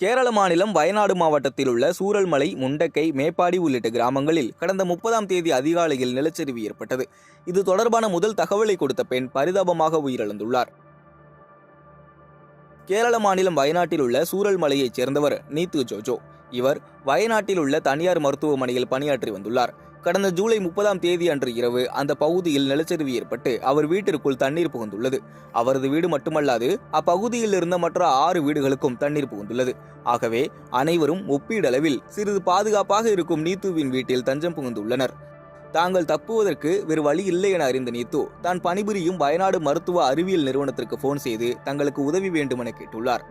கேரள மாநிலம் வயநாடு மாவட்டத்தில் உள்ள சூரல்மலை, முண்டக்கை, மேப்பாடி உள்ளிட்ட கிராமங்களில் கடந்த 30ஆம் தேதி அதிகாலையில் நிலச்சரிவு ஏற்பட்டது. இது தொடர்பான முதல் தகவலை கொடுத்த பெண் பரிதாபமாக உயிரிழந்துள்ளார். கேரள மாநிலம் வயநாட்டில் உள்ள சூரல்மலையைச் சேர்ந்தவர் நீத்து ஜோஜோ. இவர் வயநாட்டில் உள்ள தனியார் மருத்துவமனையில் பணியாற்றி வந்துள்ளார். கடந்த ஜூலை 30ஆம் தேதி அன்று இரவு அந்த பகுதியில் நிலச்சரிவு ஏற்பட்டு அவர் வீட்டிற்குள் தண்ணீர் புகுந்துள்ளது. அவரது வீடு மட்டுமல்லாது அப்பகுதியில் இருந்த மற்ற 6 வீடுகளுக்கும் தண்ணீர் புகுந்துள்ளது. ஆகவே அனைவரும் ஒப்பீடளவில் சிறிது பாதுகாப்பாக இருக்கும் நீத்துவின் வீட்டில் தஞ்சம் புகுந்துள்ளனர். தாங்கள் தப்புவதற்கு வேறு வழி இல்லை என அறிந்த நீத்து தான் பணிபுரியும் வயநாடு மருத்துவ அறிவியல் நிறுவனத்திற்கு போன் செய்து தங்களுக்கு உதவி வேண்டுமென கேட்டுள்ளார்.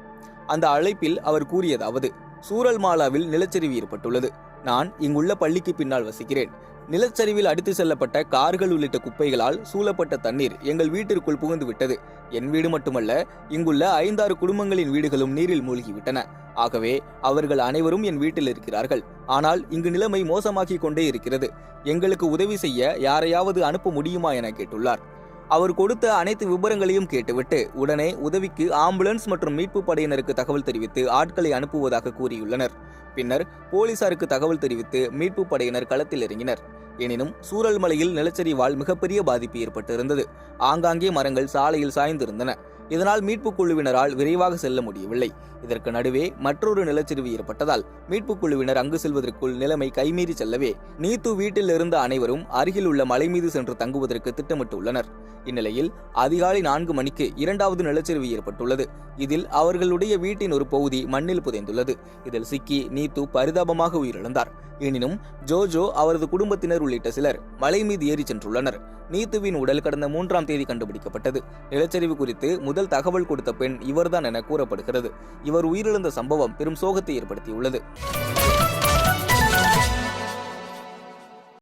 அந்த அழைப்பில் அவர் கூறியதாவது: சூரல்மாலாவில் நிலச்சரிவு ஏற்பட்டுள்ளது. நான் இங்குள்ள பள்ளிக்கு பின்னால் வசிக்கிறேன். நிலச்சரிவில் அடித்து செல்லப்பட்ட கார்கள் உள்ளிட்ட குப்பைகளால் சூழப்பட்ட தண்ணீர் எங்கள் வீட்டிற்குள் புகுந்து விட்டது. என் வீடு மட்டுமல்ல, இங்குள்ள 5-6 குடும்பங்களின் வீடுகளும் நீரில் மூழ்கிவிட்டன. ஆகவே அவர்கள் அனைவரும் என் வீட்டில் இருக்கிறார்கள். ஆனால் இங்கு நிலைமை மோசமாகி கொண்டே இருக்கிறது. எங்களுக்கு உதவி செய்ய யாரையாவது அனுப்ப முடியுமா என கேட்டுள்ளார். அவர் கொடுத்த அனைத்து விபரங்களையும் கேட்டுவிட்டு உடனே உதவிக்கு ஆம்புலன்ஸ் மற்றும் மீட்பு படையினருக்கு தகவல் தெரிவித்து ஆட்களை அனுப்புவதாக கூறியுள்ளனர். பின்னர் போலீசாருக்கு தகவல் தெரிவித்து மீட்பு படையினர் களத்தில் இறங்கினர். எனினும் சூரல்மலையில் நிலச்சரிவால் மிகப்பெரிய பாதிப்பு ஏற்பட்டிருந்தது. ஆங்காங்கே மரங்கள் சாலையில் சாய்ந்திருந்தன. இதனால் மீட்புக் குழுவினரால் விரைவாக செல்ல முடியவில்லை. இதற்கு நடுவே மற்றொரு நிலச்சரிவு ஏற்பட்டதால் மீட்புக் குழுவினர் அங்கு செல்வதற்குள் நிலைமை கைமீறி செல்லவே நீத்து வீட்டில் இருந்த அனைவரும் அருகில் உள்ள மலை மீது சென்று தங்குவதற்கு திட்டமிட்டுள்ளனர். இந்நிலையில் அதிகாலை 4 மணிக்கு 2வது நிலச்சரிவு ஏற்பட்டுள்ளது. இதில் அவர்களுடைய வீட்டின் ஒரு பகுதி மண்ணில் புதைந்துள்ளது. இதில் சிக்கி நீத்து பரிதாபமாக உயிரிழந்தார். எனினும் ஜோஜோ, அவரது குடும்பத்தினர் உள்ளிட்ட சிலர் மலை மீது ஏறி சென்றுள்ளனர். நீத்துவின் உடல் கடந்த 3ஆம் தேதி கண்டுபிடிக்கப்பட்டது. நிலச்சரிவு குறித்து முதல் தகவல் கொடுத்த பெண் இவர்தான் என கூறப்படுகிறது. இவர் உயிரிழந்த சம்பவம் பெரும் சோகத்தை ஏற்படுத்தியுள்ளது.